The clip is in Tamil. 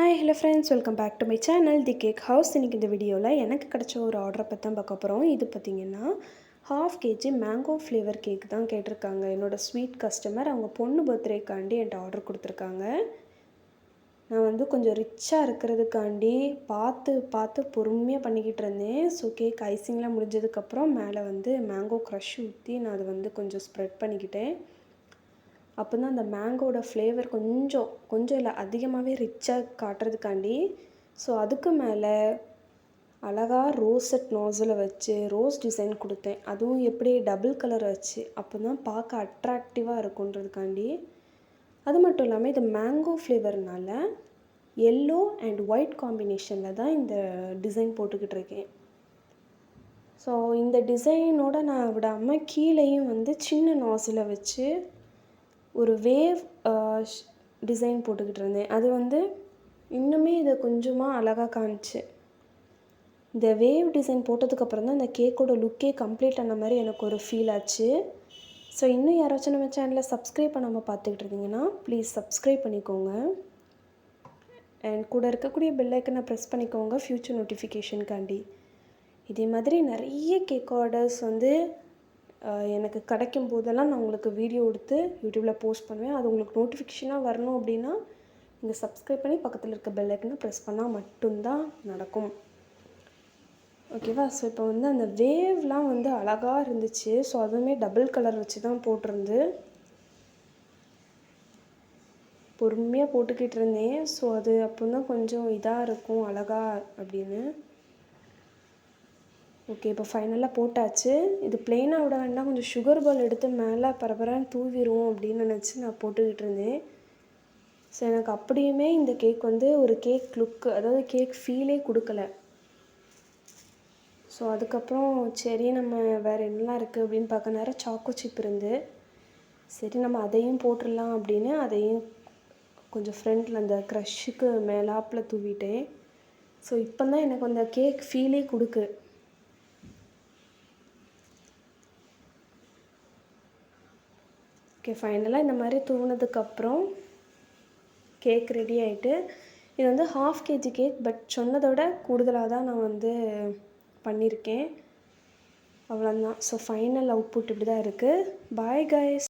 Hi hello friends, welcome back to my channel the cake house. இன்றைக்கி இந்த வீடியோவில் எனக்கு கிடச்ச ஒரு ஆர்டரை பற்றி தான் பார்க்க போகிறோம். இது பார்த்திங்கன்னா 1/2 kg மேங்கோ ஃப்ளேவர் கேக் தான் கேட்டிருக்காங்க. என்னோடய ஸ்வீட் கஸ்டமர் அவங்க பொண்ணு பர்த்டேக்காண்டி என்கிட்ட ஆர்டர் கொடுத்துருக்காங்க. நான் வந்து கொஞ்சம் ரிச்சாக இருக்கிறதுக்காண்டி பார்த்து பொறுமையாக பண்ணிக்கிட்டு இருந்தேன். ஸோ கேக் ஐசிங்லாம் முடிஞ்சதுக்கப்புறம் மேலே வந்து மேங்கோ க்ரஷ் ஊற்றி நான் அதை வந்து கொஞ்சம் ஸ்ப்ரெட் பண்ணிக்கிட்டேன். அப்போ தான் அந்த மேங்கோட ஃப்ளேவர் கொஞ்சம் இல்லை அதிகமாகவே ரிச்சாக காட்டுறதுக்காண்டி. ஸோ அதுக்கு மேலே அழகாக ரோசட் நாஸில் வச்சு ரோஸ் டிசைன் கொடுத்தேன். அதுவும் எப்படி டபுள் கலர் வச்சு, அப்போ தான் பார்க்க அட்ராக்டிவாக இருக்குன்றதுக்காண்டி. அது மட்டும் இல்லாமல் இது மேங்கோ ஃப்ளேவர்னால எல்லோ அண்ட் ஒயிட் காம்பினேஷனில் தான் இந்த டிசைன் போட்டுக்கிட்டு இருக்கேன். ஸோ இந்த டிசைனோடு நான் விடாமல் கீழேயும் வந்து சின்ன நாஸில் வச்சு ஒரு வேவ் டிசைன் போட்டுக்கிட்டு இருந்தேன். அது வந்து இன்னுமே இதை கொஞ்சமாக அழகாக காமிச்சு. இந்த வேவ் டிசைன் போட்டதுக்கப்புறம் தான் இந்த கேக்கோட லுக்கே கம்ப்ளீட் ஆன மாதிரி எனக்கு ஒரு ஃபீல் ஆச்சு. ஸோ இன்னும் யாராச்சும் நம்ம சேனலை சப்ஸ்கிரைப் பண்ணாமல் பார்த்துக்கிட்டு இருந்தீங்கன்னா ப்ளீஸ் சப்ஸ்கிரைப் பண்ணிக்கோங்க. அண்ட் கூட இருக்கக்கூடிய பெல் ஐக்கனை ப்ரெஸ் பண்ணிக்கோங்க ஃப்யூச்சர் நோட்டிஃபிகேஷனுக்காண்டி. இதே மாதிரி நிறைய கேக் ஆர்டர்ஸ் வந்து எனக்கு கிடைக்கும் போதெல்லாம் நான் உங்களுக்கு வீடியோ எடுத்து யூடியூப்பில் போஸ்ட் பண்ணுவேன். அது உங்களுக்கு நோட்டிஃபிகேஷனாக வரணும் அப்படின்னா நீங்கள் சப்ஸ்கிரைப் பண்ணி பக்கத்தில் இருக்க பெல் ஐக்கனை ப்ரெஸ் பண்ணால் மட்டும்தான் நடக்கும். ஓகேவா? ஸோ இப்போ வந்து அந்த வேவ்லாம் வந்து அழகாக இருந்துச்சு. ஸோ அதுவுமே டபுள் கலர் வச்சு தான் போட்டிருந்து பொறுமையாக போட்டுக்கிட்டு இருந்தேன். ஸோ அது அப்போ தான் கொஞ்சம் இதாக இருக்கும் அழகா அப்படின்னு. ஓகே, இப்போ ஃபைனலாக போட்டாச்சு. இது ப்ளெயினாக விட வேண்டாம், கொஞ்சம் சுகர் பால் எடுத்து மேலே பரபரான்னு தூவிடும் அப்படின்னு நினச்சி நான் போட்டுக்கிட்டு இருந்தேன். ஸோ எனக்கு அப்படியுமே இந்த கேக் வந்து ஒரு கேக் லுக்கு, அதாவது கேக் ஃபீலே கொடுக்கல. ஸோ அதுக்கப்புறம் சரி நம்ம வேறு என்னலாம் இருக்குது அப்படின்னு பார்க்க நேரம் சாக்கோ சிப் இருந்து, சரி நம்ம அதையும் போட்டுடலாம் அப்படின்னு அதையும் கொஞ்சம் ஃப்ரண்டில் அந்த க்ரஷ்ஷுக்கு மேலாப்பில் தூவிட்டேன். ஸோ இப்போ தான் எனக்கு அந்த கேக் ஃபீலே கொடுக்கு. ஓகே, ஃபைனலாக இந்த மாதிரி தூவினதுக்கப்புறம் கேக் ரெடி ஆகிட்டு. இது வந்து 1/2 kg கேக், பட் சொன்னதோட கூடுதலாக தான் நான் வந்து பண்ணியிருக்கேன். அவ்வளோதான். ஸோ ஃபைனல் அவுட்புட் இப்படி தான் இருக்குது. Bye guys.